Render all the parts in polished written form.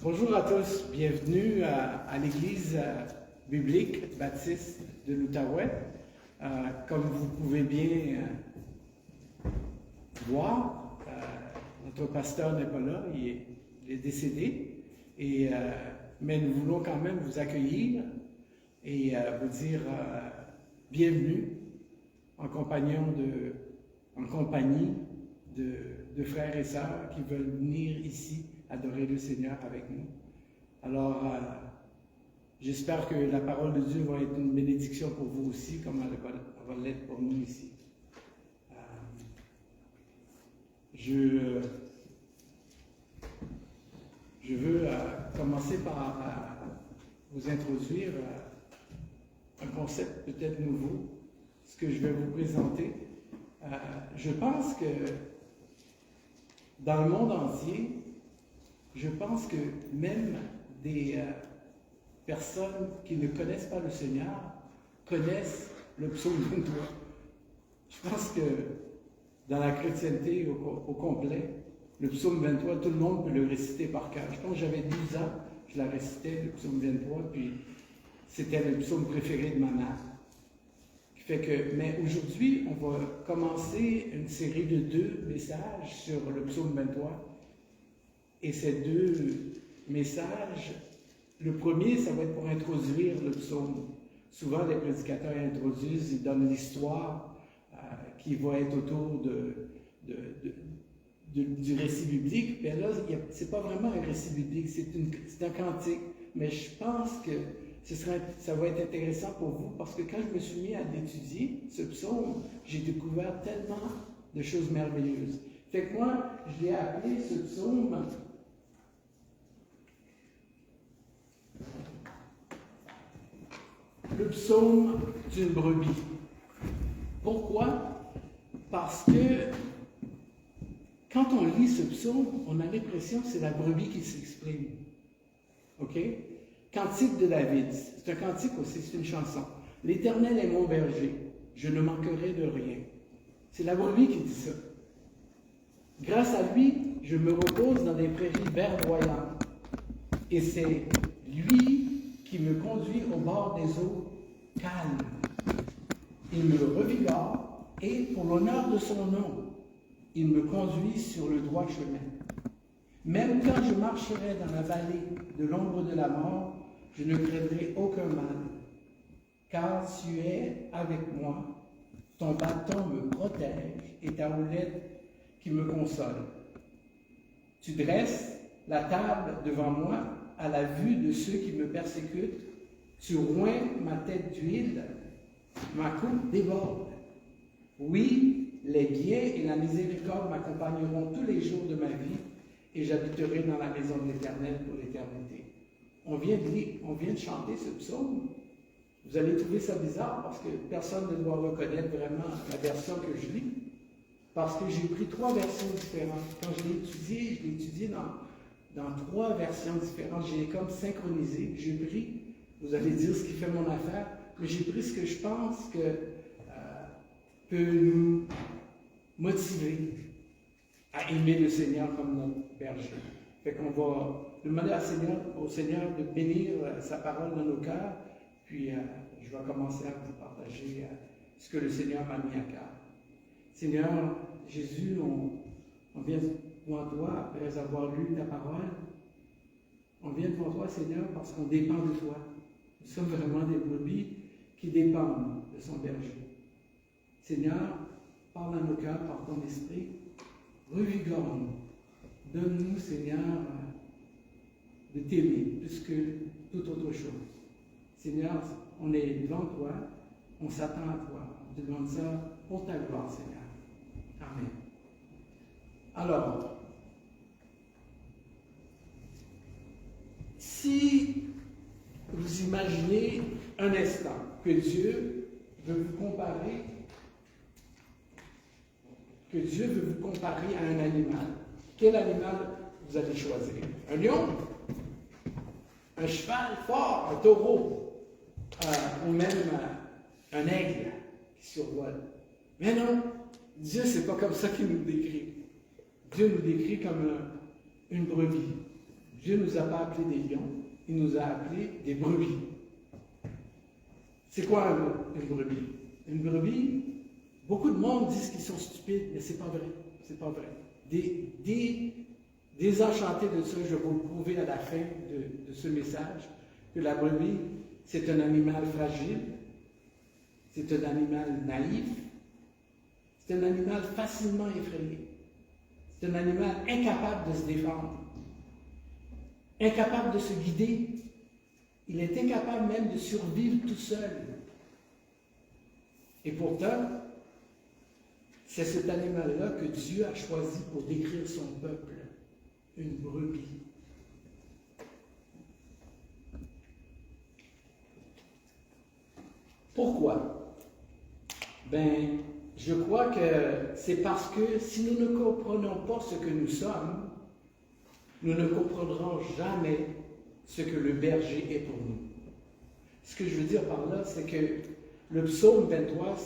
Bonjour à tous, bienvenue à l'Église biblique baptiste de l'Outaouais. Comme vous pouvez bien voir, notre pasteur n'est pas là, il est décédé, mais nous voulons quand même vous accueillir et vous dire bienvenue en compagnie de frères et sœurs qui veulent venir ici adorer le Seigneur avec nous. Alors, j'espère que la parole de Dieu va être une bénédiction pour vous aussi, comme elle va l'être pour nous ici. Je veux commencer par vous introduire un concept peut-être nouveau, ce que je vais vous présenter. Je pense que dans le monde entier, je pense que même des personnes qui ne connaissent pas le Seigneur connaissent le psaume 23. Je pense que dans la chrétienté au complet, le psaume 23, tout le monde peut le réciter par cœur. Je pense que j'avais 12 ans, je la récitais, le psaume 23, puis c'était le psaume préféré de ma mère. Mais aujourd'hui, on va commencer une série de 2 messages sur le psaume 23. Et ces 2 messages, le premier, ça va être pour introduire le psaume. Souvent, les prédicateurs introduisent, ils donnent l'histoire qui va être autour du récit biblique. Mais là, ce n'est pas vraiment un récit biblique, c'est un cantique. Mais je pense que ça va être intéressant pour vous parce que quand je me suis mis à l'étudier, ce psaume, j'ai découvert tellement de choses merveilleuses. Fait que moi, je l'ai appelé ce psaume le psaume d'une brebis. Pourquoi? Parce que quand on lit ce psaume, on a l'impression que c'est la brebis qui s'exprime. OK? Cantique de David. C'est un cantique aussi, c'est une chanson. L'Éternel est mon berger, je ne manquerai de rien. C'est la brebis qui dit ça. Grâce à lui, je me repose dans des prairies verdoyantes. Et c'est lui qui me conduit au bord des eaux calmes. Il me revigore et, pour l'honneur de son nom, il me conduit sur le droit chemin. Même quand je marcherai dans la vallée de l'ombre de la mort, je ne craindrai aucun mal, car tu es avec moi, ton bâton me protège et ta houlette qui me console. Tu dresses la table devant moi à la vue de ceux qui me persécutent. Tu oins ma tête d'huile, ma coupe déborde. Oui, les biens et la miséricorde m'accompagneront tous les jours de ma vie, et j'habiterai dans la maison de l'Éternel pour l'éternité. On vient de chanter ce psaume. Vous allez trouver ça bizarre parce que personne ne doit reconnaître vraiment la version que je lis, parce que j'ai pris 3 versions différentes. Quand je l'ai étudié dans 3 versions différentes. J'ai comme synchronisé. J'ai pris, vous allez dire ce qui fait mon affaire, mais j'ai pris ce que je pense que peut nous motiver à aimer le Seigneur comme notre berger. Fait qu'on va demander au Seigneur de bénir sa parole dans nos cœurs, puis je vais commencer à vous partager ce que le Seigneur m'a mis à cœur. Seigneur Jésus, on vient devant toi après avoir lu ta parole. On vient devant toi, Seigneur, parce qu'on dépend de toi. Nous sommes vraiment des brebis qui dépendent de son berger. Seigneur, parle à nos cœurs par ton esprit. Revigore-nous. Donne-nous, Seigneur, de t'aimer plus que toute autre chose. Seigneur, on est devant toi, on s'attend à toi. On te demande ça pour ta gloire, Seigneur. Amen. Alors, si vous imaginez un instant que Dieu veut vous comparer à un animal, quel animal vous allez choisir? Un lion? Un cheval fort? Un taureau? Ou même un aigle qui survole? Mais non, Dieu, c'est pas comme ça qu'il nous décrit. Dieu nous décrit comme une brebis. Dieu ne nous a pas appelés des lions, il nous a appelés des brebis. C'est quoi une brebis? Une brebis, beaucoup de monde disent qu'ils sont stupides, mais c'est pas vrai. C'est pas vrai. Désenchanté de ça, je vais vous prouver à la fin de ce message que la brebis, c'est un animal fragile, c'est un animal naïf, c'est un animal facilement effrayé, c'est un animal incapable de se défendre, incapable de se guider. Il est incapable même de survivre tout seul. Et pourtant, c'est cet animal-là que Dieu a choisi pour décrire son peuple, une brebis. Pourquoi? Ben, je crois que c'est parce que si nous ne comprenons pas ce que nous sommes, nous ne comprendrons jamais ce que le berger est pour nous. Ce que je veux dire par là, c'est que le psaume 23,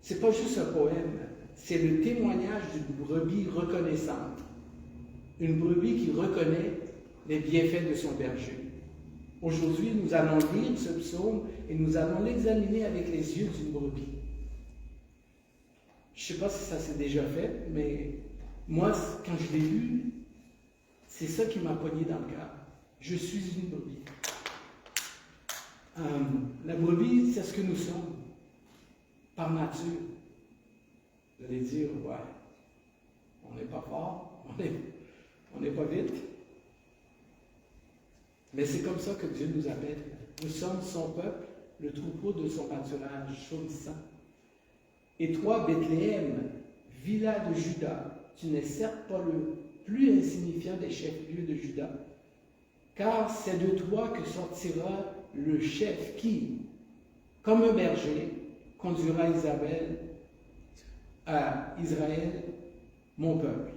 c'est pas juste un poème, c'est le témoignage d'une brebis reconnaissante. Une brebis qui reconnaît les bienfaits de son berger. Aujourd'hui, nous allons lire ce psaume et nous allons l'examiner avec les yeux d'une brebis. Je ne sais pas si ça s'est déjà fait, mais moi, quand je l'ai lu, c'est ça qui m'a pogné dans le cœur. Je suis une brebis. La brebis, c'est ce que nous sommes, par nature. Vous allez dire, ouais, on n'est pas fort, on n'est pas vite. Mais c'est comme ça que Dieu nous appelle. Nous sommes son peuple, le troupeau de son pâturage chaudissant. Et toi, Bethléem, villa de Juda, tu n'es certes pas le plus insignifiant des chefs-lieux de Juda, car c'est de toi que sortira le chef qui, comme un berger, conduira Israël, mon peuple.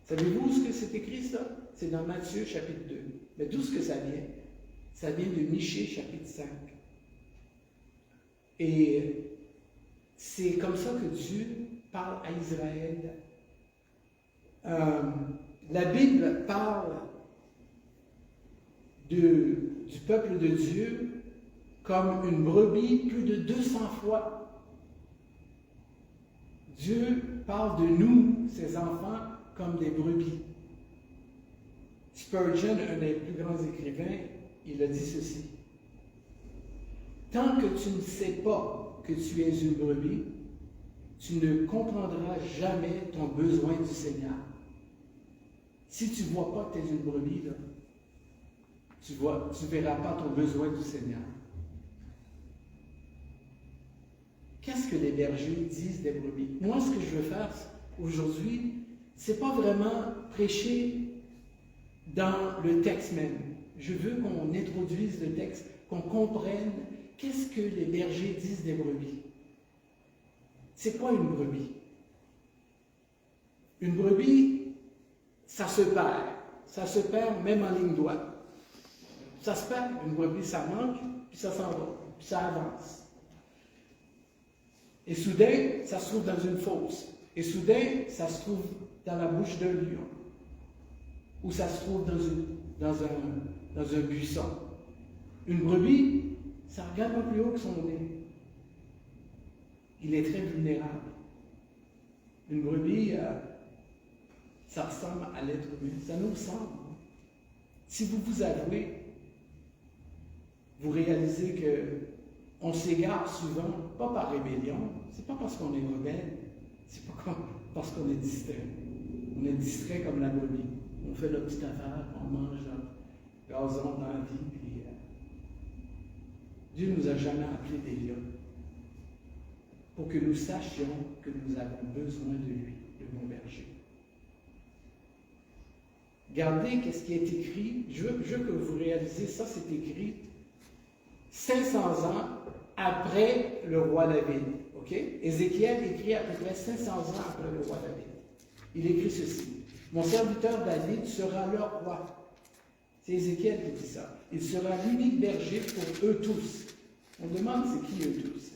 Savez-vous ce que c'est écrit, ça? C'est dans Matthieu, chapitre 2. Mais d'où est-ce que ça vient? Ça vient de Michée, chapitre 5. Et c'est comme ça que Dieu parle à Israël. La Bible parle du peuple de Dieu comme une brebis plus de 200 fois. Dieu parle de nous, ses enfants, comme des brebis. Spurgeon, un des plus grands écrivains, il a dit ceci. Tant que tu ne sais pas que tu es une brebis, tu ne comprendras jamais ton besoin du Seigneur. Si tu ne vois pas que tu es une brebis, là, tu ne verras pas ton besoin du Seigneur. Qu'est-ce que les bergers disent des brebis? Moi, ce que je veux faire aujourd'hui, ce n'est pas vraiment prêcher dans le texte même. Je veux qu'on introduise le texte, qu'on comprenne qu'est-ce que les bergers disent des brebis. C'est quoi une brebis? Une brebis, ça se perd. Ça se perd même en ligne droite. Ça se perd, une brebis, ça mange, puis ça s'en va, puis ça avance. Et soudain, ça se trouve dans une fosse. Et soudain, ça se trouve dans la bouche d'un lion. Ou ça se trouve dans un buisson. Une brebis, ça regarde pas plus haut que son nez. Il est très vulnérable. Une brebis, ça ressemble à l'être humain. Ça nous ressemble. Si vous vous avouez, vous réalisez qu'on s'égare souvent, pas par rébellion, c'est pas parce qu'on est rebelle, c'est pas parce qu'on est distrait. On est distrait comme la brebis. On fait notre petite affaire, on mange notre gazon dans la vie, puis Dieu ne nous a jamais appelés des lions. Pour que nous sachions que nous avons besoin de lui, le bon berger. Regardez qu'est-ce qui est écrit. Je veux que vous réalisez, ça c'est écrit 500 ans après le roi David. Ok? Ézéchiel écrit à peu près 500 ans après le roi David. Il écrit ceci. Mon serviteur David sera leur roi. C'est Ézéchiel qui dit ça. Il sera l'unique berger pour eux tous. On demande c'est qui eux tous?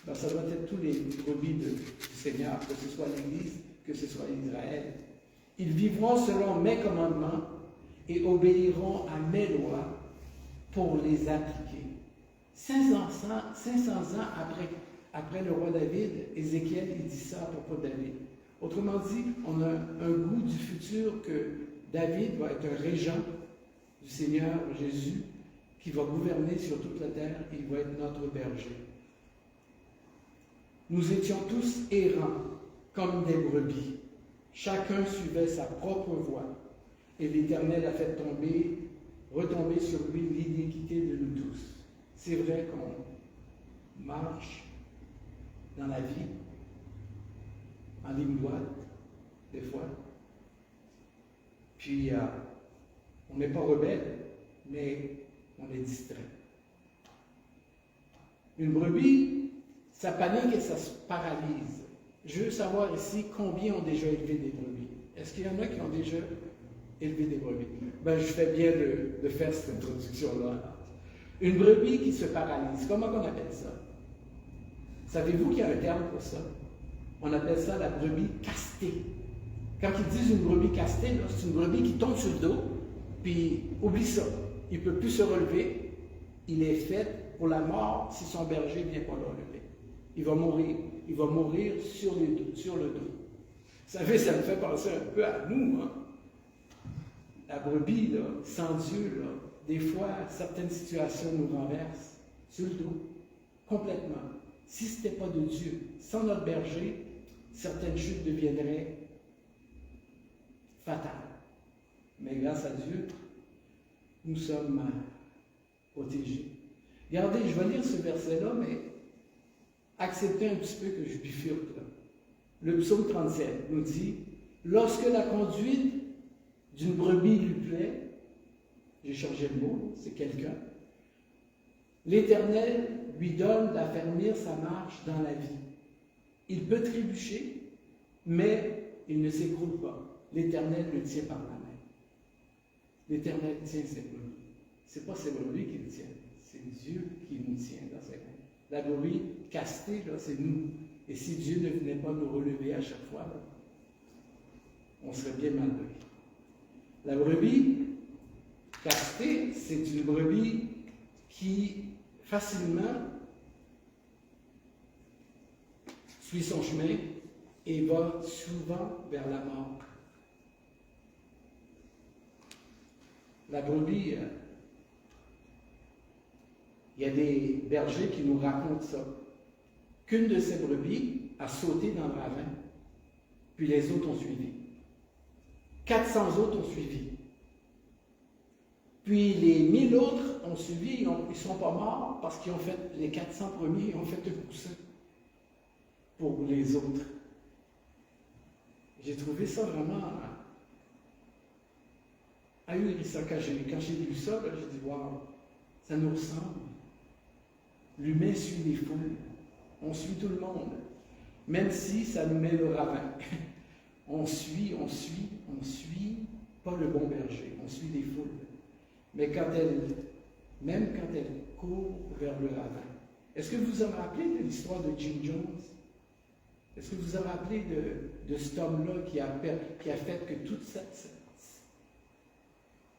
Ben, ça doit être tous les brebis du Seigneur, que ce soit l'Église, que ce soit Israël. Ils vivront selon mes commandements et obéiront à mes lois pour les appliquer. 500 ans après le roi David, Ézéchiel il dit ça à propos de David. Autrement dit, on a un goût du futur que David va être un régent du Seigneur Jésus qui va gouverner sur toute la terre, il va être notre berger. Nous étions tous errants comme des brebis. Chacun suivait sa propre voie, et l'Éternel a fait retomber sur lui l'iniquité de nous tous. C'est vrai qu'on marche dans la vie en ligne droite, des fois. Puis, on n'est pas rebelle, mais on est distrait. Une brebis, ça panique et ça se paralyse. Je veux savoir ici combien ont déjà élevé des brebis. Est-ce qu'il y en a qui ont déjà élevé des brebis? Ben, je fais bien de faire cette introduction-là. Une brebis qui se paralyse, comment on appelle ça? Savez-vous qu'il y a un terme pour ça? On appelle ça la brebis castée. Quand ils disent une brebis castée, c'est une brebis qui tombe sur le dos, puis oublie ça. Il ne peut plus se relever. Il est fait pour la mort si son berger ne vient pas le relever. Il va mourir. Il va mourir sur le dos. Vous savez, ça me fait penser un peu à nous. Hein? La brebis, là, sans Dieu, là, des fois, certaines situations nous renversent sur le dos, complètement. Si ce n'était pas de Dieu, sans notre berger, certaines chutes deviendraient fatales. Mais grâce à Dieu, nous sommes protégés. Regardez, je vais lire ce verset-là, mais acceptez un petit peu que je bifurque. Là. Le psaume 37 nous dit « Lorsque la conduite d'une brebis lui plaît, j'ai changé le mot, c'est quelqu'un, l'Éternel lui donne d'affermir sa marche dans la vie. Il peut trébucher, mais il ne s'écroule pas. L'Éternel le tient par la main. L'Éternel tient ses brebis. Ce n'est pas ses brebis qui le tiennent, c'est Dieu qui nous tient dans ses mains. La brebis castée, là, c'est nous. Et si Dieu ne venait pas nous relever à chaque fois, là, on serait bien malheureux. La brebis castée, c'est une brebis qui facilement suit son chemin et va souvent vers la mort. La brebis, il y a des bergers qui nous racontent ça. Qu'une de ces brebis a sauté dans le ravin, puis les autres ont suivi. 400 autres ont suivi. Puis les 1000 autres ont suivi, ils ne sont pas morts parce qu'ils ont fait, les 400 premiers, ils ont fait un coussin pour les autres. J'ai trouvé ça vraiment ahurissant. Quand j'ai lu ça, j'ai dit, waouh, ça nous ressemble. L'humain suit les foules. On suit tout le monde. Même si ça nous met le ravin. On suit pas le bon berger. On suit les foules. Mais même quand elle court vers le ravin. Est-ce que vous vous avez rappelé de l'histoire de Jim Jones? Est-ce que vous vous avez rappelé de cet homme-là qui a fait que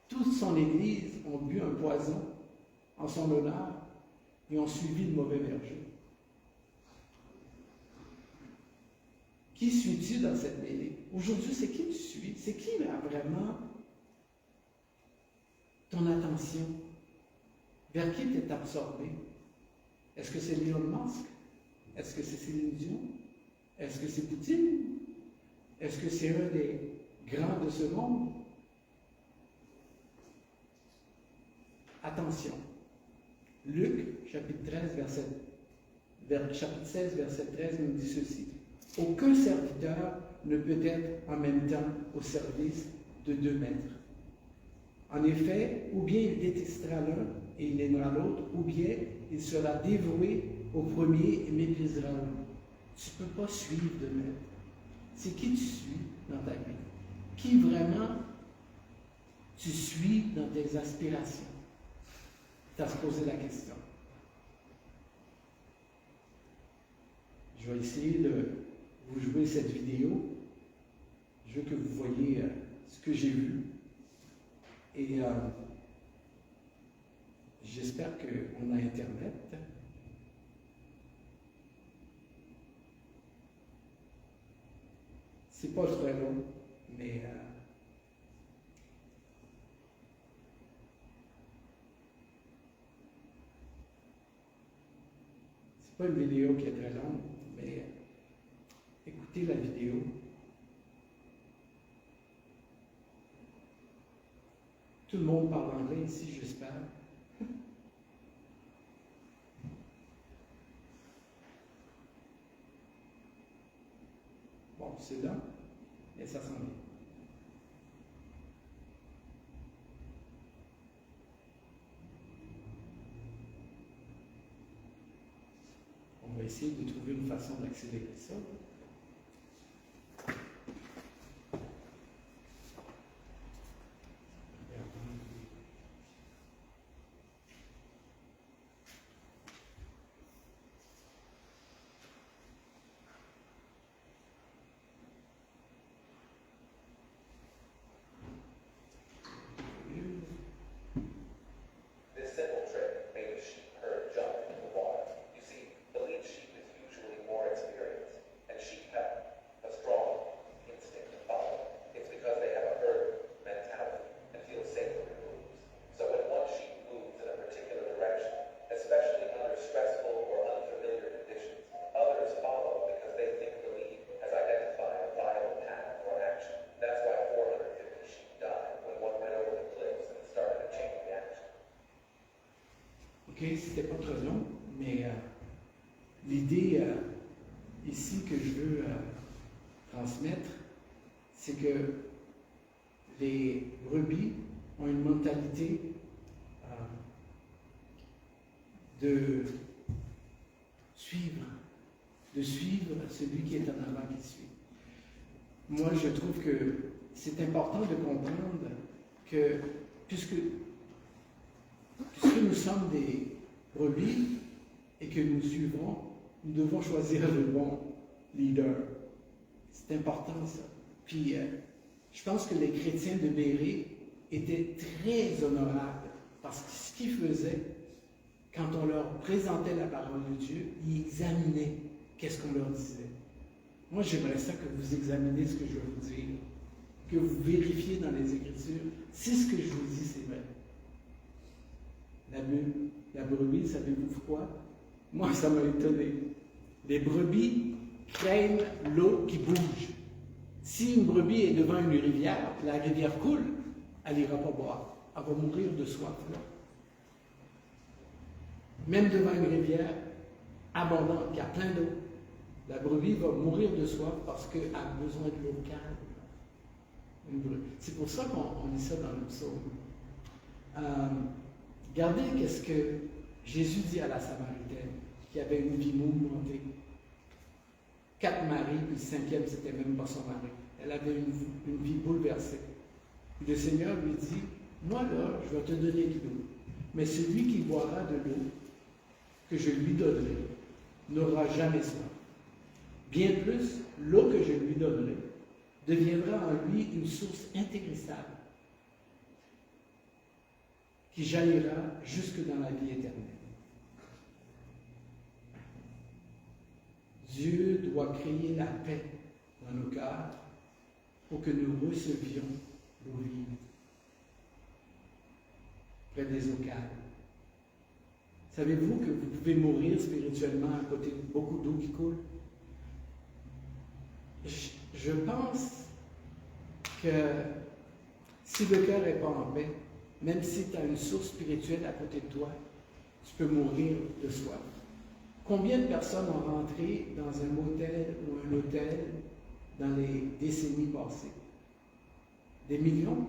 toute son Église ont bu un poison en son honneur et ont suivi le mauvais berger? Qui suis-tu dans cette mêlée? Aujourd'hui, c'est qui tu suis? C'est qui a vraiment ton attention? Vers qui tu es absorbé? Est-ce que c'est Elon Musk? Est-ce que c'est Céline Dion? Est-ce que c'est Poutine? Est-ce que c'est un des grands de ce monde? Attention. Luc, chapitre 16, verset 13, nous dit ceci. Aucun serviteur ne peut être en même temps au service de 2 maîtres. En effet, ou bien il détestera l'un et il aimera l'autre, ou bien il sera dévoué au premier et méprisera l'autre. Tu ne peux pas suivre 2 maîtres. C'est qui tu suis dans ta vie? Qui vraiment tu suis dans tes aspirations? Tu as se poser la question. Je vais essayer de vous jouer cette vidéo. Je veux que vous voyez ce que j'ai vu. Et j'espère qu'on a Internet. C'est pas très long, mais c'est pas une vidéo qui est très longue, mais écoutez la vidéo. Tout le monde parle anglais ici, j'espère. Bon, c'est là, mais ça s'en vient. On va essayer de trouver une façon d'accélérer ça. C'était pas très long, mais l'idée ici que je veux transmettre, c'est que les brebis ont une mentalité de suivre celui qui est en avant qui suit. Moi, je trouve que c'est important de comprendre que puisque nous sommes des brebis et que nous suivons, nous devons choisir le bon leader. C'est important ça. Puis, je pense que les chrétiens de Bérée étaient très honorables parce que ce qu'ils faisaient, quand on leur présentait la parole de Dieu, ils examinaient qu'est-ce qu'on leur disait. Moi, j'aimerais ça que vous examinez ce que je vais vous dire, que vous vérifiez dans les Écritures si ce que je vous dis, c'est vrai. La brebis, savez-vous pourquoi? Moi, ça m'a étonné. Les brebis craignent l'eau qui bouge. Si une brebis est devant une rivière, la rivière coule, elle n'ira pas boire. Elle va mourir de soif. Là. Même devant une rivière abondante, qui a plein d'eau, la brebis va mourir de soif parce qu'elle a besoin de l'eau calme. C'est pour ça qu'on lit ça dans le psaume. Regardez qu'est-ce que Jésus dit à la Samaritaine, qui avait une vie mouvementée. 4 maris, puis le 5e, c'était même pas son mari. Elle avait une vie bouleversée. Puis le Seigneur lui dit, moi là, je vais te donner de l'eau. Mais celui qui boira de l'eau que je lui donnerai n'aura jamais soif. Bien plus, l'eau que je lui donnerai deviendra en lui une source intarissable qui jaillira jusque dans la vie éternelle. Dieu doit créer la paix dans nos cœurs pour que nous recevions l'eau vive près des eaux calmes. Savez-vous que vous pouvez mourir spirituellement à côté de beaucoup d'eau qui coule? Je pense que si le cœur n'est pas en paix, même si tu as une source spirituelle à côté de toi, tu peux mourir de soif. Combien de personnes ont rentré dans un motel ou un hôtel dans les décennies passées? Des millions.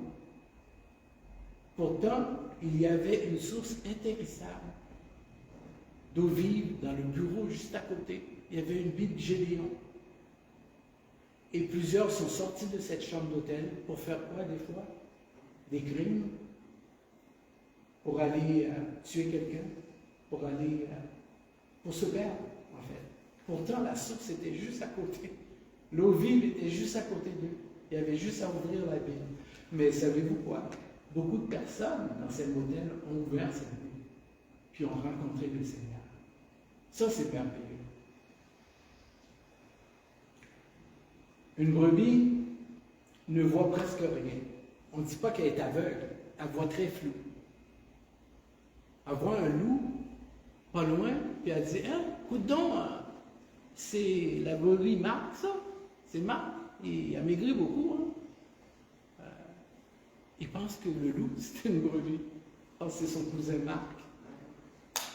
Pourtant, il y avait une source intarissable d'eau vive dans le bureau juste à côté. Il y avait une Bible Gédéon. Et plusieurs sont sortis de cette chambre d'hôtel pour faire quoi des fois? Des crimes, pour aller tuer quelqu'un, pour se perdre, en fait. Pourtant, la source était juste à côté. L'eau vive était juste à côté d'eux. Il y avait juste à ouvrir la Bible. Mais savez-vous quoi? beaucoup de personnes dans ces modèles ont ouvert cette vie, puis ont rencontré le Seigneur. Ça, c'est merveilleux. Une brebis ne voit presque rien. On ne dit pas qu'elle est aveugle, elle voit très flou. Elle voit un loup, pas loin, puis elle dit, « Hein, écoute donc, c'est la brebis Marc, ça? C'est Marc, il a maigri beaucoup, hein? » Il pense que le loup, c'est une brebis. Oh, c'est son cousin Marc.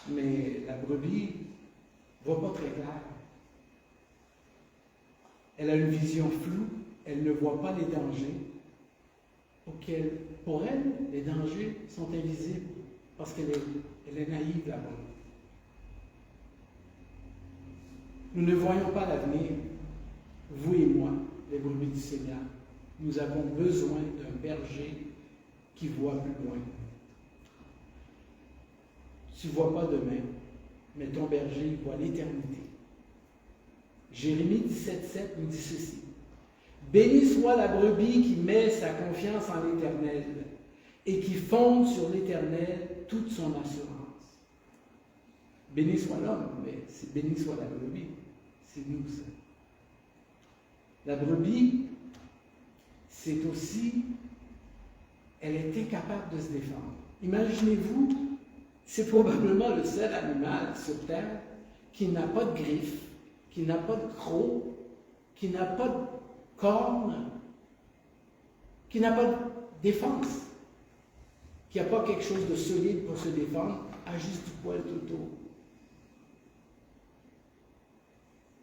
Mais la brebis ne voit pas très clair. Elle a une vision floue, elle ne voit pas les dangers. Pour elle, les dangers sont invisibles parce qu'elle est naïve là-bas. Nous ne voyons pas l'avenir, vous et moi, les brebis du Seigneur. Nous avons besoin d'un berger qui voit plus loin. Tu ne vois pas demain, mais ton berger voit l'éternité. Jérémie 17,7 nous dit ceci. Béni soit la brebis qui met sa confiance en l'Éternel et qui fonde sur l'Éternel toute son assurance. Béni soit l'homme, mais béni soit la brebis. C'est nous, ça. La brebis, c'est aussi, elle est incapable de se défendre. Imaginez-vous, c'est probablement le seul animal sur Terre qui n'a pas de griffes, qui n'a pas de crocs, qui n'a pas de cornes, qui n'a pas de défense, qui n'a pas quelque chose de solide pour se défendre, a juste du poil tout autour.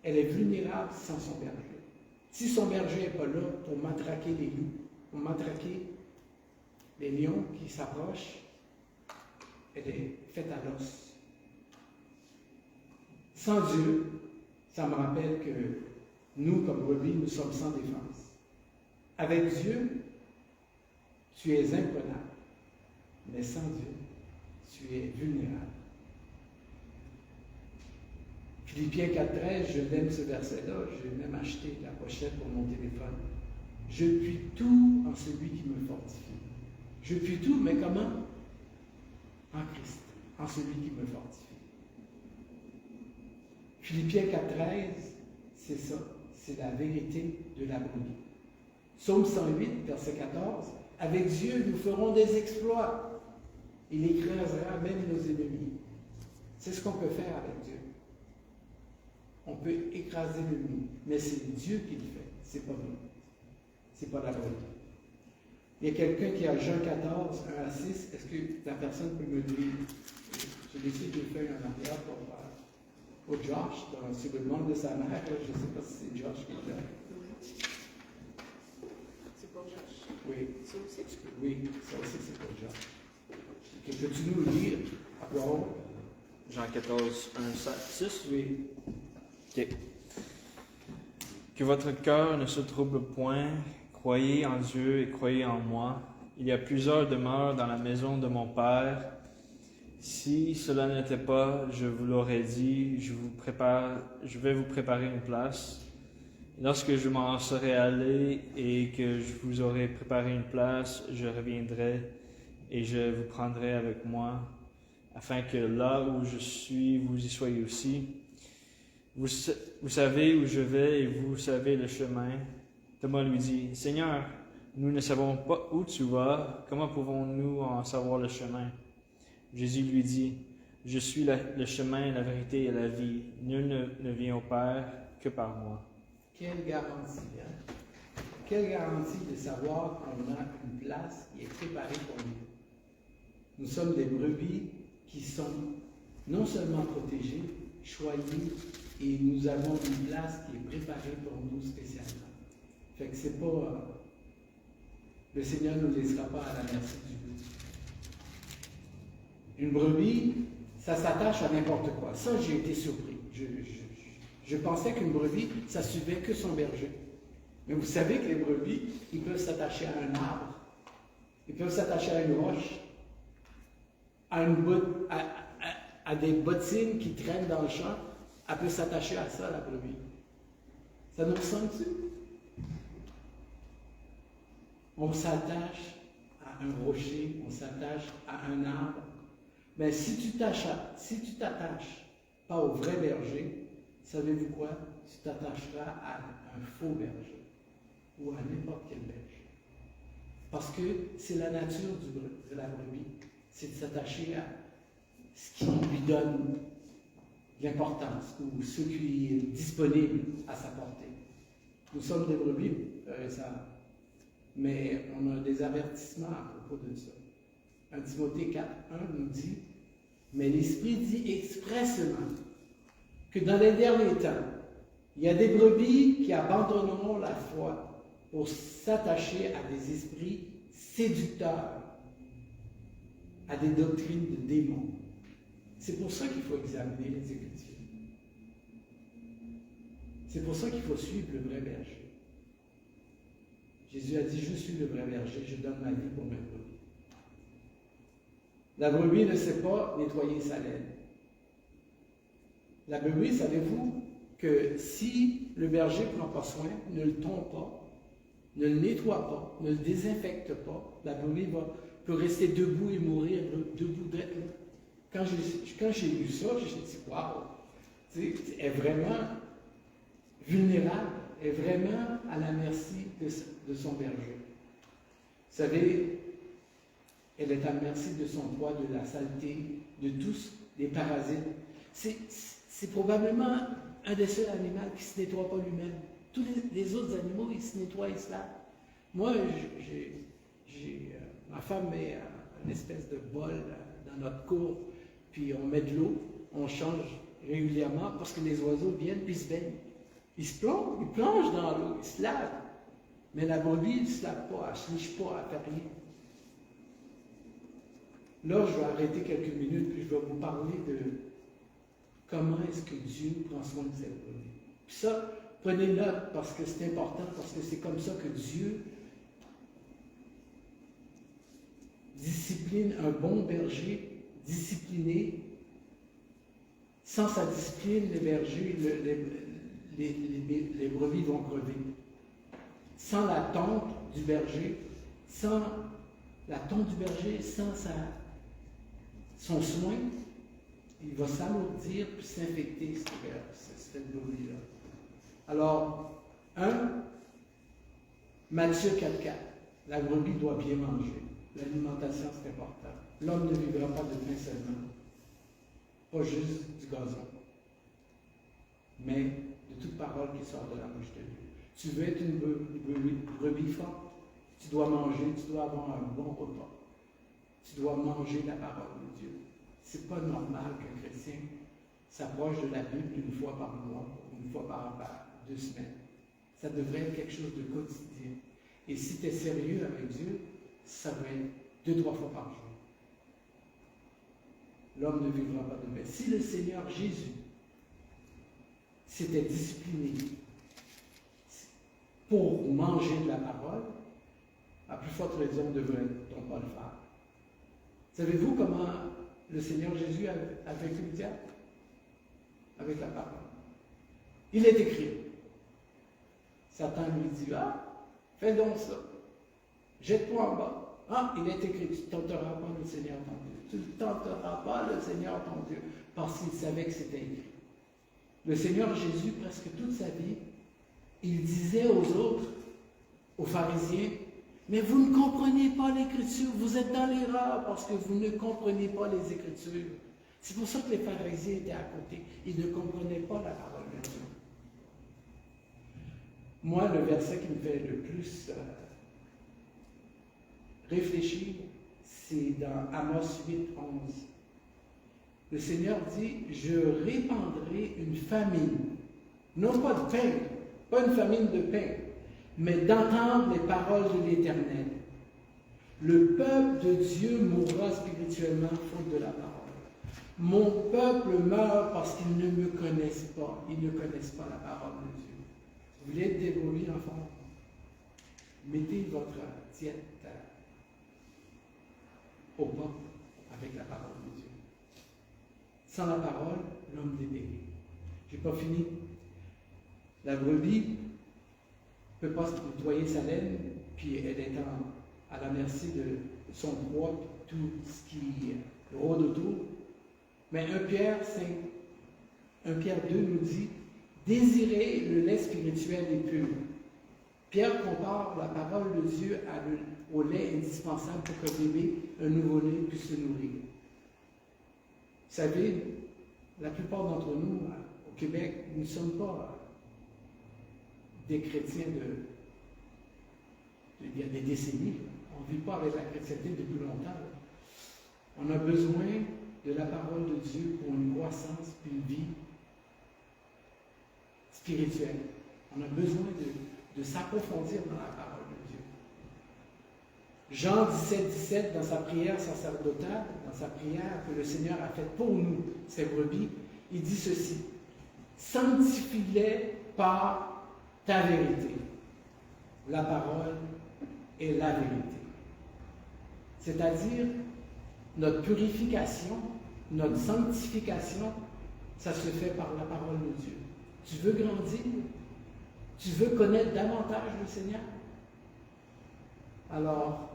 Elle est vulnérable sans son berger. Si son berger n'est pas là pour matraquer les loups, pour matraquer les lions qui s'approchent, elle est faite à l'os. Sans Dieu, ça me rappelle que nous, comme brebis, nous sommes sans défense. Avec Dieu, tu es imprenable. Mais sans Dieu, tu es vulnérable. Philippiens 4,13, je l'aime ce verset-là, j'ai même acheté la pochette pour mon téléphone. Je puis tout en celui qui me fortifie. Je puis tout, mais comment? En Christ, en celui qui me fortifie. Philippiens 4,13, c'est ça, c'est la vérité de la brebis. Psaume 108, verset 14, avec Dieu, nous ferons des exploits. Il écrasera même nos ennemis. C'est ce qu'on peut faire avec Dieu. On peut écraser l'ennemi, mais c'est Dieu qui le fait, c'est pas nous. C'est pas la brebis. Il y a quelqu'un qui a Jean 14, 1 à 6. Est-ce que la personne peut me lire? J'ai laissé deux feuilles en arrière pour Josh, sur le demande de sa mère. Je ne sais pas si c'est Josh qui l'a. C'est pour Josh. Oui. Ça aussi? Oui, ça aussi c'est pour Josh. Peux-tu nous lire à voix haute? Jean 14, 1, 6. Oui. Ok. Que votre cœur ne se trouble point, croyez en Dieu et croyez en moi. Il y a plusieurs demeures dans la maison de mon Père. Si cela n'était pas, je vous l'aurais dit, je vais vous préparer une place. Lorsque je m'en serai allé et que je vous aurai préparé une place, je reviendrai et je vous prendrai avec moi, afin que là où je suis, vous y soyez aussi. Vous savez où je vais et vous savez le chemin. Thomas lui dit, Seigneur, nous ne savons pas où tu vas, comment pouvons-nous en savoir le chemin? Jésus lui dit, je suis le chemin, la vérité et la vie. Nul ne vient au Père que par moi. Quelle garantie, hein? Quelle garantie de savoir qu'on a une place qui est préparée pour nous. Nous sommes des brebis qui sont non seulement protégées, choyées, et nous avons une place qui est préparée pour nous spécialement. Fait que c'est pas... le Seigneur ne nous laissera pas à la merci du loup. Une brebis, ça s'attache à n'importe quoi. Ça, j'ai été surpris. Je pensais qu'une brebis, ça suivait que son berger. Mais vous savez que les brebis, ils peuvent s'attacher à un arbre, ils peuvent s'attacher à une roche, à des bottines qui traînent dans le champ. Elle peut s'attacher à ça, la brebis. Ça nous ressemble-tu? On s'attache à à un rocher, on s'attache à un arbre. Mais si tu t'attaches pas au vrai berger, savez-vous quoi? Tu t'attacheras à un faux berger ou à n'importe quel berger. Parce que c'est la nature de la brebis, c'est de s'attacher à ce qui lui donne l'importance ou ce qui est disponible à sa portée. Nous sommes des brebis, ça, mais on a des avertissements à propos de ça. 1 Timothée 4:1 nous dit, mais l'Esprit dit expressément que dans les derniers temps, il y a des brebis qui abandonneront la foi pour s'attacher à des esprits séducteurs, à des doctrines de démons. C'est pour ça qu'il faut examiner les Écritures. C'est pour ça qu'il faut suivre le vrai berger. Jésus a dit, je suis le vrai berger, je donne ma vie pour mes brebis. La brebis ne sait pas nettoyer sa laine. La brebis, savez-vous que si le berger ne prend pas soin, ne le tond pas, ne le nettoie pas, ne le désinfecte pas, la brebis peut rester debout et mourir debout d'être là. Quand j'ai lu ça, j'ai dit, waouh, elle est vraiment vulnérable, elle est vraiment à la merci de son berger. Vous savez, elle est à la merci de son poids, de la saleté, de tous les parasites. C'est probablement un des seuls animaux qui ne se nettoie pas lui-même. Tous les autres animaux, ils se nettoient, ils se lavent. Moi, ma femme met une espèce de bol dans notre cour, puis on met de l'eau, on change régulièrement parce que les oiseaux viennent puis ils se baignent. Ils plongent dans l'eau, ils se lavent. Mais la brebis, elle ne se lave pas, elle ne se liche pas, elle ne fait rien. Là, je vais arrêter quelques minutes, puis je vais vous parler de comment est-ce que Dieu prend soin de cette brebis. Puis ça, prenez note parce que c'est important, parce que c'est comme ça que Dieu discipline un bon berger, discipliné. Sans sa discipline, les bergers, les brebis vont crever. Sans la tonte du berger, sans son soin, il va s'alourdir puis s'infecter, cette brebis-là. Alors, Matthieu 4:4, la brebis doit bien manger. L'alimentation, c'est important. L'homme ne vivra pas de pain seulement, pas juste du gazon, mais de toute parole qui sort de la bouche de Dieu. Tu veux être une brebis forte, tu dois manger, tu dois avoir un bon repas. Tu dois manger la parole de Dieu. C'est pas normal qu'un chrétien s'approche de la Bible une fois par mois, une fois par 2 semaines. Ça devrait être quelque chose de quotidien. Et si tu es sérieux avec Dieu, ça va être 2-3 fois par jour. L'homme ne vivra pas de pain. Si le Seigneur Jésus s'était discipliné pour manger de la parole, à plus forte raison ne devrait-on pas le faire. Savez-vous comment le Seigneur Jésus a vaincu le diable? Avec la parole. Il est écrit. Satan lui dit, fais donc ça. Jette-toi en bas. Il est écrit, tu ne tenteras pas le Seigneur ton Dieu. Tu ne tenteras pas le Seigneur ton Dieu. Parce qu'il savait que c'était écrit. Le Seigneur Jésus, presque toute sa vie, il disait aux autres, aux pharisiens, mais vous ne comprenez pas l'Écriture, vous êtes dans l'erreur parce que vous ne comprenez pas les Écritures. C'est pour ça que les pharisiens étaient à côté. Ils ne comprenaient pas la parole de Dieu. Moi, le verset qui me fait le plus réfléchir, c'est dans Amos 8:11. Le Seigneur dit, je répandrai une famine, non pas de pain, pas une famine de pain, mais d'entendre les paroles de l'Éternel. Le peuple de Dieu mourra spirituellement faute de la parole. Mon peuple meurt parce qu'ils ne me connaissent pas. Ils ne connaissent pas la parole de Dieu. Vous voulez être des brebis, enfants? Mettez votre diète au pas avec la parole de Dieu. Sans la parole, l'homme dépérit. Je n'ai pas fini. La brebis ne peut pas nettoyer sa laine, puis elle est à la merci son poids, tout ce qui rôde autour. Mais 1 Pierre 2 nous dit, désirez le lait spirituel et pur. Pierre compare la parole de Dieu au lait indispensable pour qu'un bébé, un nouveau-né, puisse se nourrir. Vous savez, la plupart d'entre nous, au Québec, nous ne sommes pas des chrétiens il y a des décennies. On ne vit pas avec la chrétienté depuis longtemps. On a besoin de la parole de Dieu pour une croissance et une vie spirituelle. On a besoin de s'approfondir dans la parole de Dieu. Jean 17, dans sa prière sacerdotale, dans sa prière que le Seigneur a faite pour nous, ses brebis, il dit ceci: sanctifie-les par ta vérité. La parole est la vérité. C'est-à-dire, notre purification, notre sanctification, ça se fait par la parole de Dieu. Tu veux grandir? Tu veux connaître davantage le Seigneur? Alors,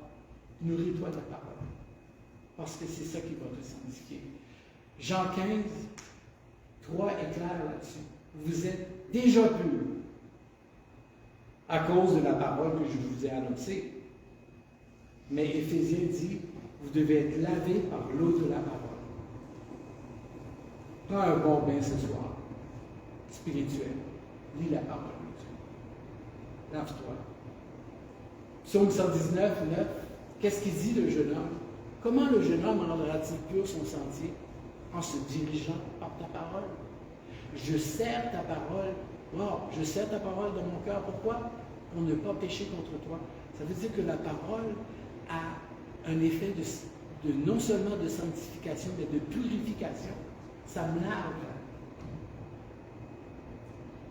nourris-toi de la parole. Parce que c'est ça qui va te sanctifier. Jean 15, 3 est clair là-dessus. Vous êtes déjà purs à cause de la parole que je vous ai annoncée. Mais Éphésiens dit, vous devez être lavés par l'eau de la parole. Prends un bon bain ce soir, spirituel. Lis la parole de Dieu. Lave-toi. Psaume 119, 9. Qu'est-ce qu'il dit le jeune homme? Comment le jeune homme rendra-t-il pur son sentier? En se dirigeant par ta parole. Je serre ta parole. Oh, je serre ta parole dans mon cœur. Pourquoi? Pour ne pas pécher contre toi. Ça veut dire que la parole a un effet de non seulement de sanctification, mais de purification. Ça me lave.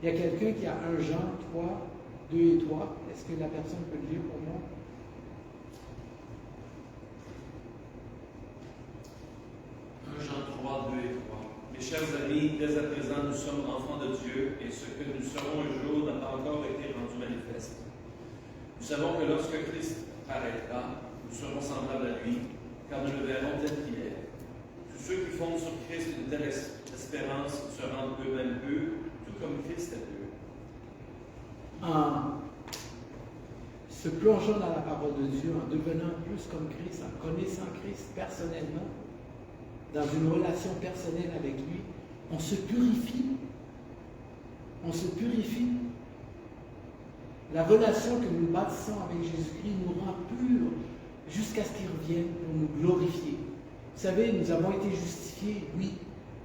Il y a quelqu'un qui a 1 Jean 3, 2 et 3. Est-ce que la personne peut le lire pour moi? Jean 3, 2 et 3. Mes chers amis, dès à présent nous sommes enfants de Dieu et ce que nous serons un jour n'a pas encore été rendu manifeste. Nous savons que lorsque Christ paraîtra, nous serons semblables à lui, car nous le verrons tel qu'il est. Tous ceux qui fondent sur Christ une telle espérance se rendent eux-mêmes purs, tout comme Christ est pur. En se plongeant dans la parole de Dieu, en devenant plus comme Christ, en connaissant Christ personnellement, dans une relation personnelle avec lui, on se purifie. On se purifie. La relation que nous bâtissons avec Jésus-Christ nous rend purs jusqu'à ce qu'il revienne pour nous glorifier. Vous savez, nous avons été justifiés, oui,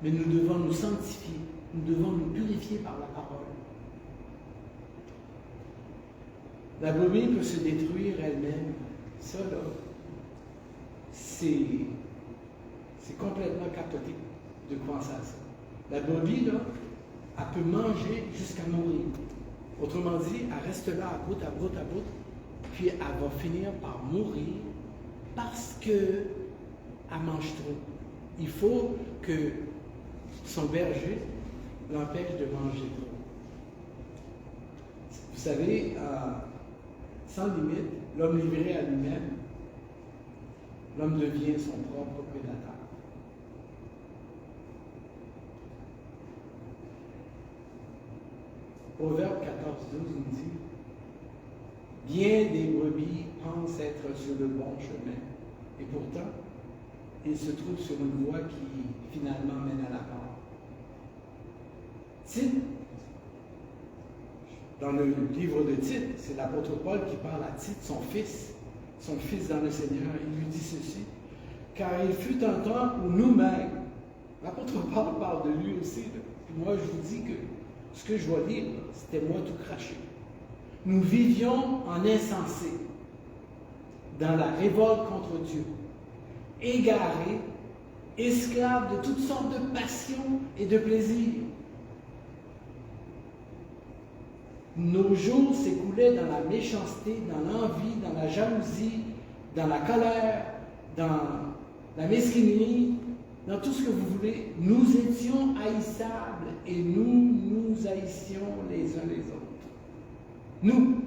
mais nous devons nous sanctifier. Nous devons nous purifier par la parole. La brebis peut se détruire elle-même. Ça, là, c'est complètement capoté de penser à ça. La brebis, là, elle peut manger jusqu'à mourir. Autrement dit, elle reste là à bout, puis elle va finir par mourir parce qu'elle mange trop. Il faut que son berger l'empêche de manger trop. Vous savez, sans limite, l'homme livré à lui-même, l'homme devient son propre prédateur. Proverbe 14, 12 nous dit: bien des brebis pensent être sur le bon chemin, et pourtant, ils se trouvent sur une voie qui finalement mène à la mort. Tite, dans le livre de Tite, c'est l'apôtre Paul qui parle à Tite, son fils dans le Seigneur. Il lui dit ceci: car il fut un temps où nous-mêmes, l'apôtre Paul parle de lui aussi, puis moi je vous dis que ce que je vois lire, c'était moi tout craché. Nous vivions en insensé, dans la révolte contre Dieu, égarés, esclaves de toutes sortes de passions et de plaisirs. Nos jours s'écoulaient dans la méchanceté, dans l'envie, dans la jalousie, dans la colère, dans la mesquinerie, dans tout ce que vous voulez. Nous étions haïssables et nous haïssions les uns les autres. Nous,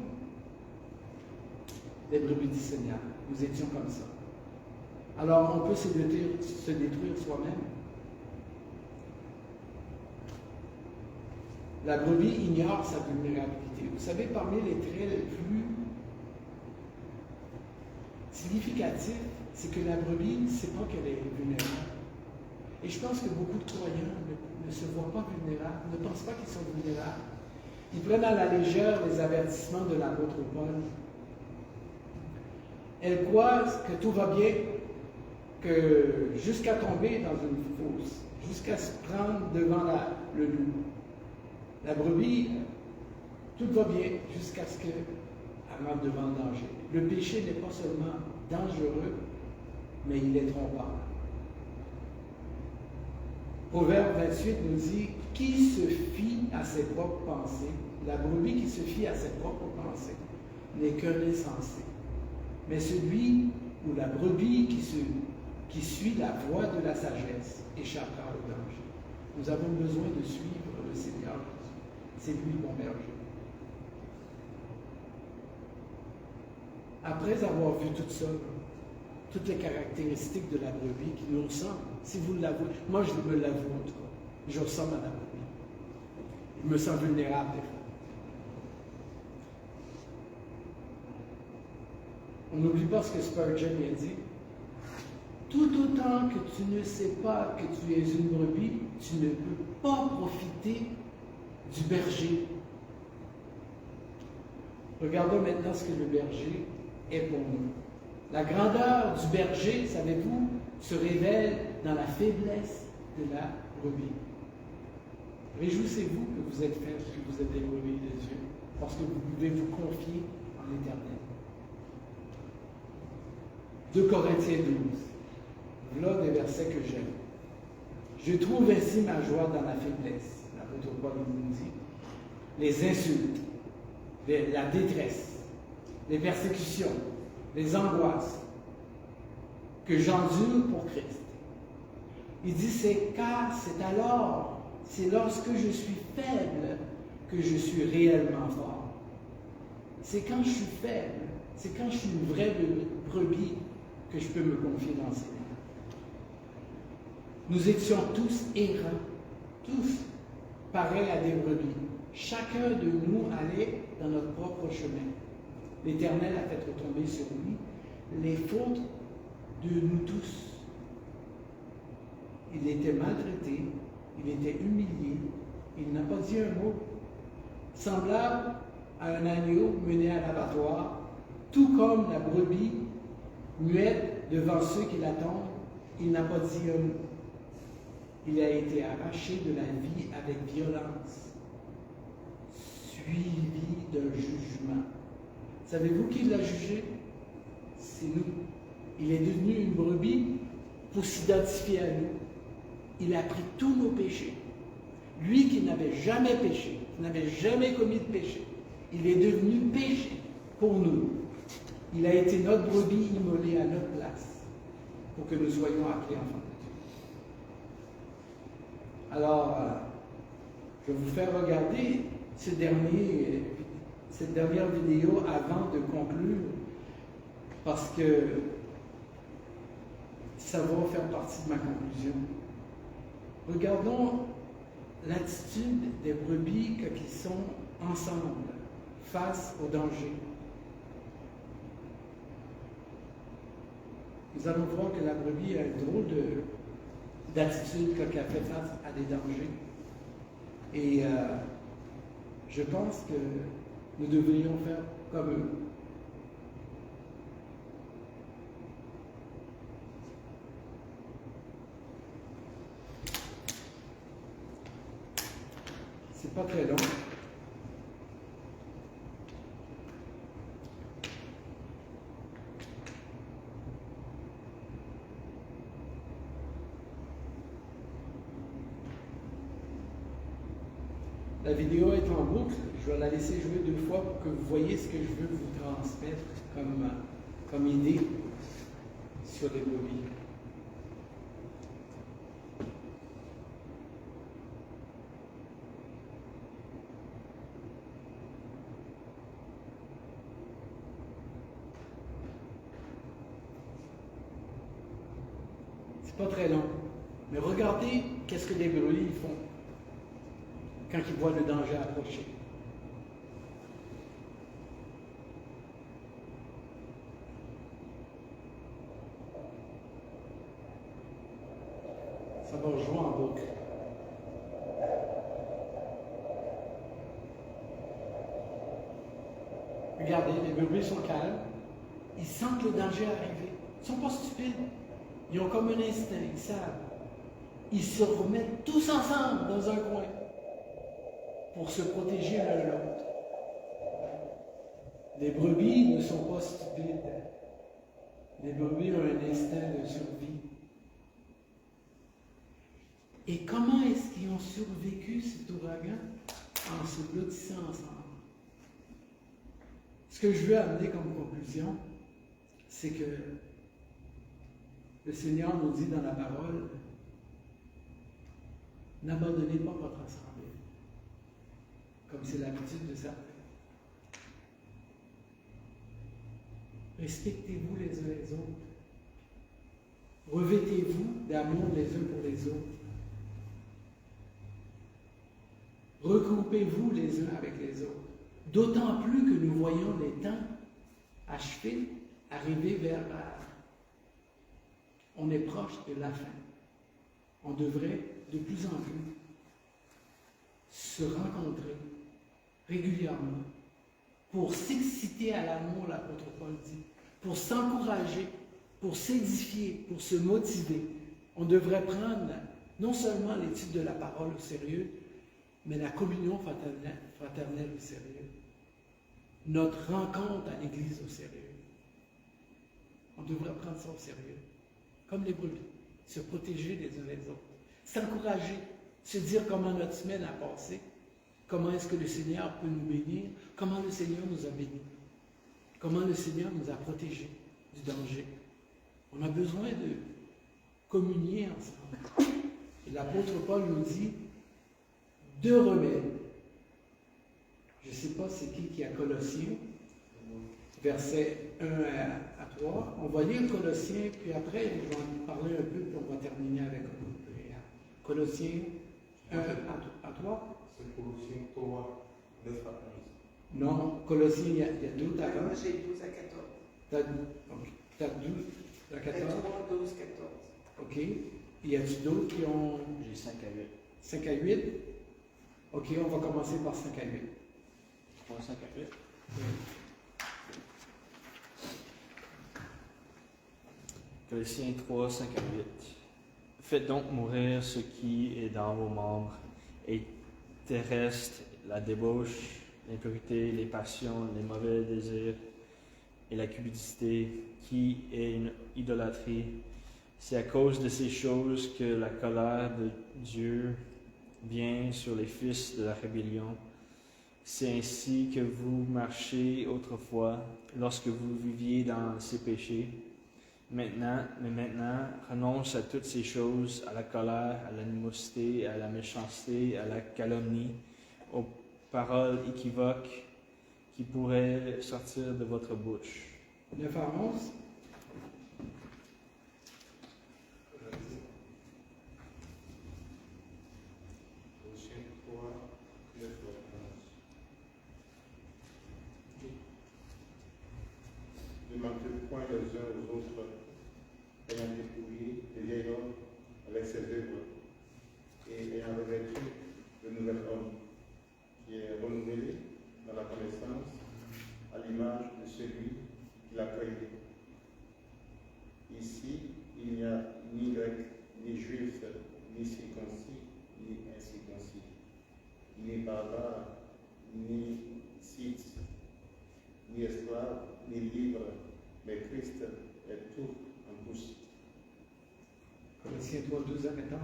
les brebis du Seigneur, nous étions comme ça. alors on peut se détruire soi-même. La brebis ignore sa vulnérabilité. Vous savez, parmi les traits les plus significatifs, c'est que la brebis ne sait pas qu'elle est vulnérable. Et je pense que beaucoup de croyants ne se voient pas vulnérables, ne pensent pas qu'ils sont vulnérables. Ils prennent à la légère les avertissements de l'apôtre Paul. Elles croient que tout va bien, que jusqu'à tomber dans une fosse, jusqu'à se prendre devant le loup. La brebis, tout va bien jusqu'à ce qu'elle rentre devant le danger. Le péché n'est pas seulement dangereux, mais il est trompeur. Proverbe 28 nous dit, qui se fie à ses propres pensées, la brebis qui se fie à ses propres pensées, n'est qu'un insensé. Mais celui ou la brebis qui suit la voie de la sagesse échappera au danger. Nous avons besoin de suivre le Seigneur. C'est lui le bon berger. Après avoir vu tout ça, toutes les caractéristiques de la brebis qui nous ressemblent, si vous l'avouez, moi je me l'avoue en tout cas, je ressemble à la brebis. Je me sens vulnérable des fois. On n'oublie pas ce que Spurgeon a dit. Tout autant que tu ne sais pas que tu es une brebis, tu ne peux pas profiter du berger. Regardons maintenant ce que le berger est pour nous. La grandeur du berger, savez-vous, se révèle dans la faiblesse de la brebis. Réjouissez-vous que vous êtes faibles, que vous êtes des brebis de Dieu, parce que vous pouvez vous confier en l'Éternel. 2 Corinthiens 12. Voilà des versets que j'aime. Je trouve ainsi ma joie dans la faiblesse. L'apôtre Paul nous dit. Les insultes, la détresse, les persécutions, les angoisses que j'endure pour Christ. Il dit, c'est lorsque je suis faible que je suis réellement fort. C'est quand je suis faible, c'est quand je suis une vraie brebis que je peux me confier dans ses mains. Nous étions tous errants, tous pareils à des brebis. Chacun de nous allait dans notre propre chemin. L'Éternel a fait retomber sur lui les fautes de nous tous. Il était maltraité, il était humilié, il n'a pas dit un mot. Semblable à un agneau mené à l'abattoir, tout comme la brebis muette devant ceux qui l'attendent, il n'a pas dit un mot. Il a été arraché de la vie avec violence, suivi d'un jugement. Savez-vous qui l'a jugé? C'est nous. Il est devenu une brebis pour s'identifier à nous. Il a pris tous nos péchés. Lui qui n'avait jamais péché, qui n'avait jamais commis de péché, il est devenu péché pour nous. Il a été notre brebis immolée à notre place pour que nous soyons appelés enfants de Dieu. Alors, je vais vous faire regarder cette dernière vidéo avant de conclure, parce que ça va faire partie de ma conclusion. Regardons l'attitude des brebis quand ils sont ensemble, face au danger. Nous allons voir que la brebis a une drôle d'attitude quand elle fait face à des dangers. Et je pense que nous devrions faire comme eux. C'est pas très long. La vidéo est en boucle. Je vais la laisser jouer 2 fois pour que vous voyez ce que je veux vous transmettre comme idée sur les brebis. pas très long. Mais regardez qu'est-ce que les brebis ils font quand ils voient le danger approcher. Ça va jouer en boucle. Regardez, les brebis sont calmes. Ils sentent le danger arriver. Ils ne sont pas stupides. Ils ont comme un instinct, ils savent. Ils se remettent tous ensemble dans un coin pour se protéger l'un l'autre. Les brebis ne sont pas stupides. Les brebis ont un instinct de survie. Et comment est-ce qu'ils ont survécu cet ouragan? En se blottissant ensemble. Ce que je veux amener comme conclusion, c'est que le Seigneur nous dit dans la parole, n'abandonnez pas votre assemblée, comme c'est l'habitude de certains. Respectez-vous les uns les autres. Revêtez-vous d'amour les uns pour les autres. Regroupez-vous les uns avec les autres. D'autant plus que nous voyons les temps achevés, arriver vers on est proche de la fin. On devrait de plus en plus se rencontrer régulièrement pour s'exciter à l'amour, l'apôtre Paul dit, pour s'encourager, pour s'édifier, pour se motiver. On devrait prendre non seulement l'étude de la parole au sérieux, mais la communion fraternelle au sérieux. Notre rencontre à l'Église au sérieux. On devrait prendre ça au sérieux. Comme les brebis. Se protéger les uns les autres. S'encourager. Se dire comment notre semaine a passé. Comment est-ce que le Seigneur peut nous bénir. Comment le Seigneur nous a bénis. Comment le Seigneur nous a protégés du danger. On a besoin de communier ensemble. Et l'apôtre Paul nous dit 2 remèdes. Je ne sais pas c'est qui a Colossiens, versets 1 à 3. On va lire Colossiens, puis après, je vais en parler un peu, puis on va terminer avec un peu. Colossiens 1 à 3. C'est Colossiens 3, 9 à 11. Non, Colossiens, il y a 12 à 14. Moi, j'ai 12 à 14. Tu as 12 à 14. 3, 12, 14. OK. Y a-t-il d'autres qui ont. J'ai 5 à 8. 5 à 8. OK, on va commencer par 5 à 8. 5 à 8. Oui. Colossiens 3, 5 à 8. Faites donc mourir ce qui est dans vos membres, et terrestre, la débauche, l'impurité, les passions, les mauvais désirs et la cupidité, qui est une idolâtrie. C'est à cause de ces choses que la colère de Dieu vient sur les fils de la rébellion. C'est ainsi que vous marchiez autrefois, lorsque vous viviez dans ces péchés. Maintenant, renonce à toutes ces choses, à la colère, à l'animosité, à la méchanceté, à la calomnie, aux paroles équivoques qui pourraient sortir de votre bouche. 9 à 11. Colossiens 3, 9 à 11. Ne manquez point les uns aux autres, ayant dépouillé les vieils hommes avec ses œuvres, et ayant revêtu le nouvel homme, qui est renouvelé dans la connaissance à l'image de celui qui l'a créé. Ici, il n'y a ni grec, ni juif, ni circoncis, ni incirconcis, ni barbare, ni scythe, ni esclave, ni libre, mais Christ est tout en tous. Colossiens 3, 12 à 14.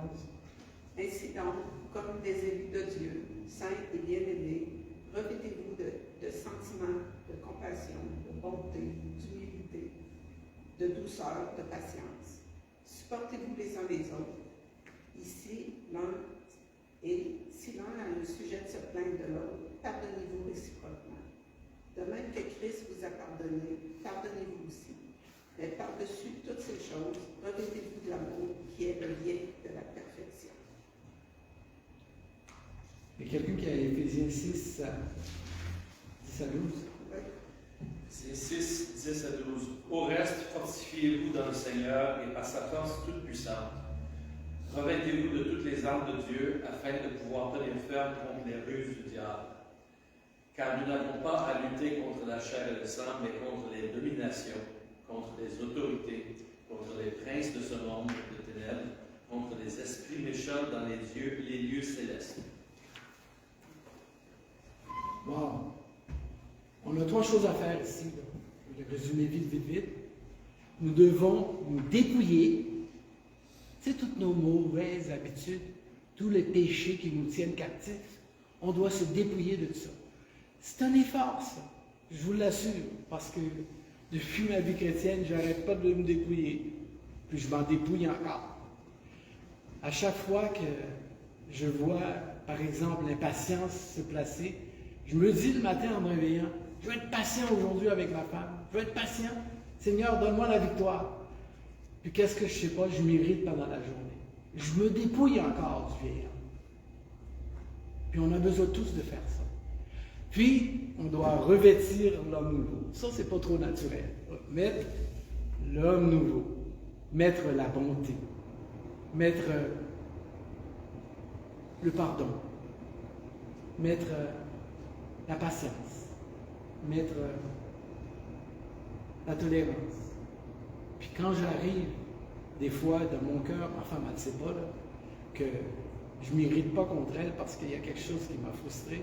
Ainsi donc, comme des élus de Dieu, saints et bien-aimés, revêtez-vous de sentiments de compassion, de bonté, d'humilité, de douceur, de patience. Supportez-vous les uns les autres. Ici, si l'un a un sujet de se plaindre de l'autre, pardonnez-vous réciproquement. De même que Christ vous a pardonné, pardonnez-vous aussi. Mais par-dessus toutes ces choses, revêtez-vous de l'amour qui est le lien de la perfection. Il y a quelqu'un qui a Éphésiens 6, 10 à 12. Oui. C'est 6, 10 à 12. Au reste, fortifiez-vous dans le Seigneur et par sa force toute puissante. Revêtez-vous de toutes les armes de Dieu afin de pouvoir tenir ferme contre les ruses du diable. Car nous n'avons pas à lutter contre la chair et le sang, mais contre les dominations, contre les autorités, contre les princes de ce monde de ténèbres, contre les esprits méchants dans les lieux célestes. Wow! On a 3 choses à faire ici. Là. Je vais résumer vite. Nous devons nous dépouiller. C'est toutes nos mauvaises habitudes, tous les péchés qui nous tiennent captifs. On doit se dépouiller de tout ça. C'est un effort, ça. Je vous l'assure, parce que depuis ma vie chrétienne, je n'arrête pas de me dépouiller. Puis je m'en dépouille encore. À chaque fois que je vois, par exemple, l'impatience se placer, je me dis le matin en me réveillant, je vais être patient aujourd'hui avec ma femme. Je vais être patient. Seigneur, donne-moi la victoire. Puis qu'est-ce que je sais pas, je m'irrite pendant la journée. Je me dépouille encore du vieillard. Puis on a besoin tous de faire ça. Puis, on doit revêtir l'homme nouveau. Ça, c'est pas trop naturel. Mettre l'homme nouveau. Mettre la bonté. Mettre le pardon. Mettre la patience. Mettre la tolérance. Puis quand j'arrive, des fois, dans mon cœur, ma femme, elle ne sait pas, là, que je ne m'irrite pas contre elle parce qu'il y a quelque chose qui m'a frustré.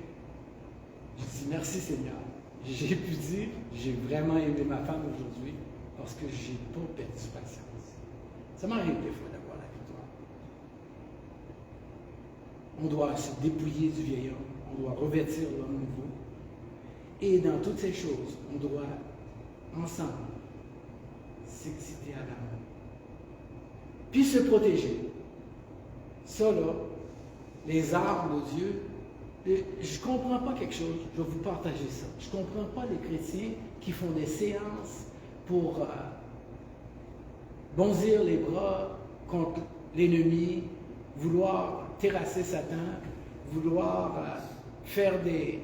Je dis merci Seigneur. J'ai pu dire, j'ai vraiment aimé ma femme aujourd'hui parce que je n'ai pas perdu patience. Ça m'arrive des fois d'avoir la victoire. On doit se dépouiller du vieil homme, on doit revêtir l'homme nouveau. Et dans toutes ces choses, on doit ensemble s'exciter à l'amour. Puis se protéger. Ça là, les armes de Dieu, je ne comprends pas quelque chose, je vais vous partager ça. Je ne comprends pas les chrétiens qui font des séances pour bonzir les bras contre l'ennemi, vouloir terrasser Satan, vouloir faire des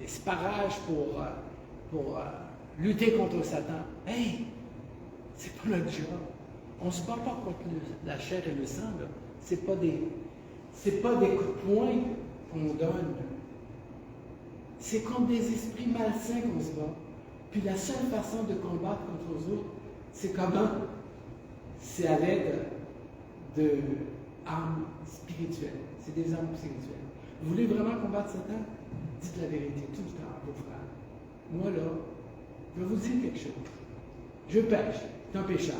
sparages pour lutter contre Satan. Hey, c'est pas notre job. On ne se bat pas contre la chair et le sang. Ce n'est pas des coups de poing qu'on donne. C'est contre des esprits malsains qu'on se bat. Puis la seule façon de combattre contre les autres, c'est comment? C'est à l'aide d'armes spirituelles. C'est des armes spirituelles. Vous voulez vraiment combattre Satan? Dites la vérité tout le temps à vos frères. Moi là, je vais vous dire quelque chose. Je pêche, c'est un pécheur.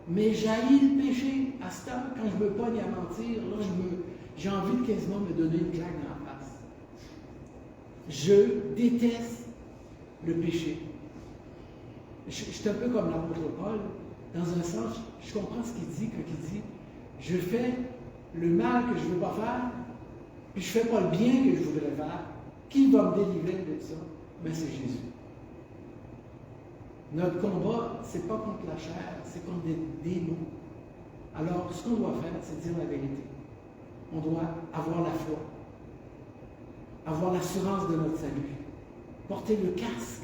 Mais j'haïs le péché. À ce temps, quand je me pogne à mentir, là, j'ai envie de quasiment me donner une claque dans la face. Je déteste le péché. Je suis un peu comme l'apôtre Paul. Dans un sens, je comprends ce qu'il dit quand il dit « Je fais le mal que je ne veux pas faire, puis je ne fais pas le bien que je voudrais faire. Qui va me délivrer de ça? » Ben c'est Jésus. Notre combat, ce n'est pas contre la chair, c'est contre des démons. Alors, ce qu'on doit faire, c'est dire la vérité. On doit avoir la foi, avoir l'assurance de notre salut, porter le casque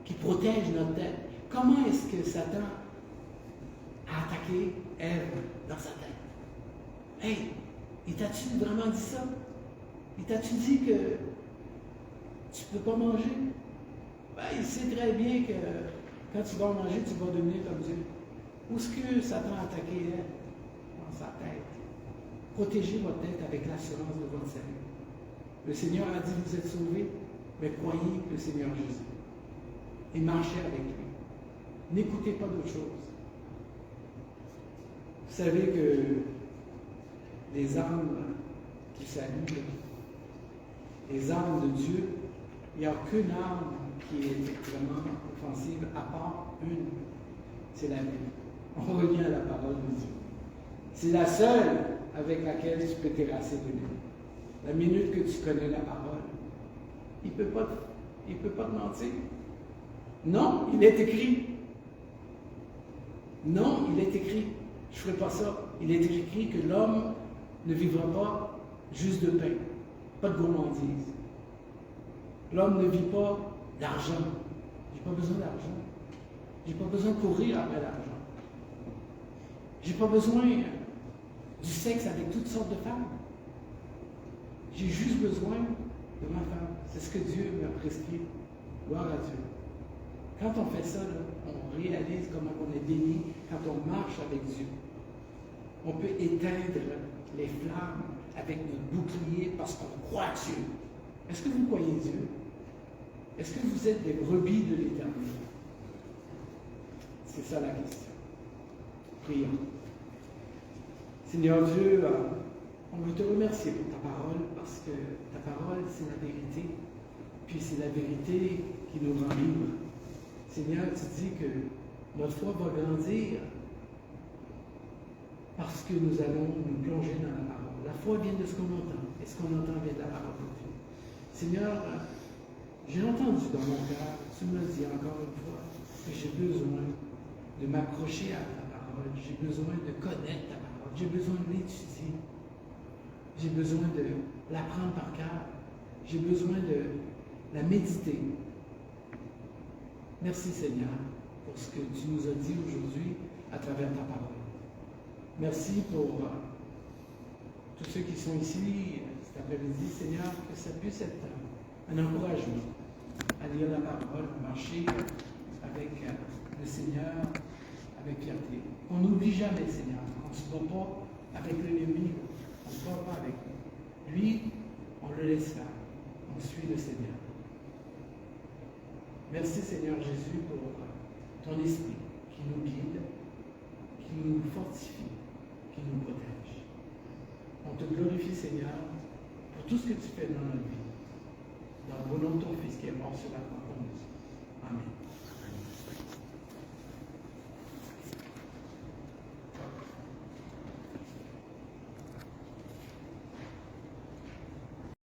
qui protège notre tête. Comment est-ce que Satan a attaqué Ève dans sa tête? Hey, il t'a-tu vraiment dit ça? Il t'a-tu dit que tu ne peux pas manger? Ben, il sait très bien que quand tu vas manger, tu vas devenir comme Dieu. Où est-ce que Satan a attaqué Ève? Dans sa tête. Protégez votre tête avec l'assurance de votre salut. Le Seigneur a dit, vous êtes sauvés, mais croyez le Seigneur Jésus. Et marchez avec lui. N'écoutez pas d'autre chose. Vous savez que les armes qui s'allument, les armes de Dieu, il n'y a aucune arme qui est vraiment offensive à part une. C'est la Bible. On revient à la parole de Dieu. C'est la seule avec laquelle tu peux terrasser de lui. La minute que tu connais la parole, il ne peut pas te mentir. Non, il est écrit. Non, il est écrit, je ne ferai pas ça. Il est écrit que l'homme ne vivra pas juste de pain, pas de gourmandise. L'homme ne vit pas d'argent. J'ai pas besoin d'argent. J'ai pas besoin de courir après l'argent. J'ai pas besoin du sexe avec toutes sortes de femmes. J'ai juste besoin de ma femme. C'est ce que Dieu m'a prescrit. Gloire à Dieu. Quand on fait ça, là, on réalise comment on est béni quand on marche avec Dieu. On peut éteindre les flammes avec notre bouclier parce qu'on croit Dieu. Est-ce que vous croyez Dieu? Est-ce que vous êtes des brebis de l'Éternel? C'est ça la question. Prions. Seigneur Dieu, on veut te remercier pour ta parole parce que ta parole, c'est la vérité. Puis c'est la vérité qui nous rend libres. Seigneur, tu dis que notre foi va grandir parce que nous allons nous plonger dans la parole. La foi vient de ce qu'on entend, et ce qu'on entend vient de la parole de Dieu. Seigneur, j'ai entendu dans mon cœur, tu me le dis encore une fois, que j'ai besoin de m'accrocher à ta parole, j'ai besoin de connaître ta parole, j'ai besoin de l'étudier, j'ai besoin de l'apprendre par cœur, j'ai besoin de la méditer. Merci Seigneur pour ce que tu nous as dit aujourd'hui à travers ta parole. Merci pour tous ceux qui sont ici cet après-midi, Seigneur, que ça puisse être un encouragement à lire la parole, à marcher avec le Seigneur, avec fierté. On n'oublie jamais, Seigneur, on ne se bat pas avec l'ennemi, on ne se bat pas avec lui. Lui, on le laisse faire, on suit le Seigneur. Merci Seigneur Jésus pour ton esprit qui nous guide, qui nous fortifie, qui nous protège. On te glorifie Seigneur pour tout ce que tu fais dans notre vie. Dans le nom de ton Fils qui est mort sur la croix pour nous. Amen.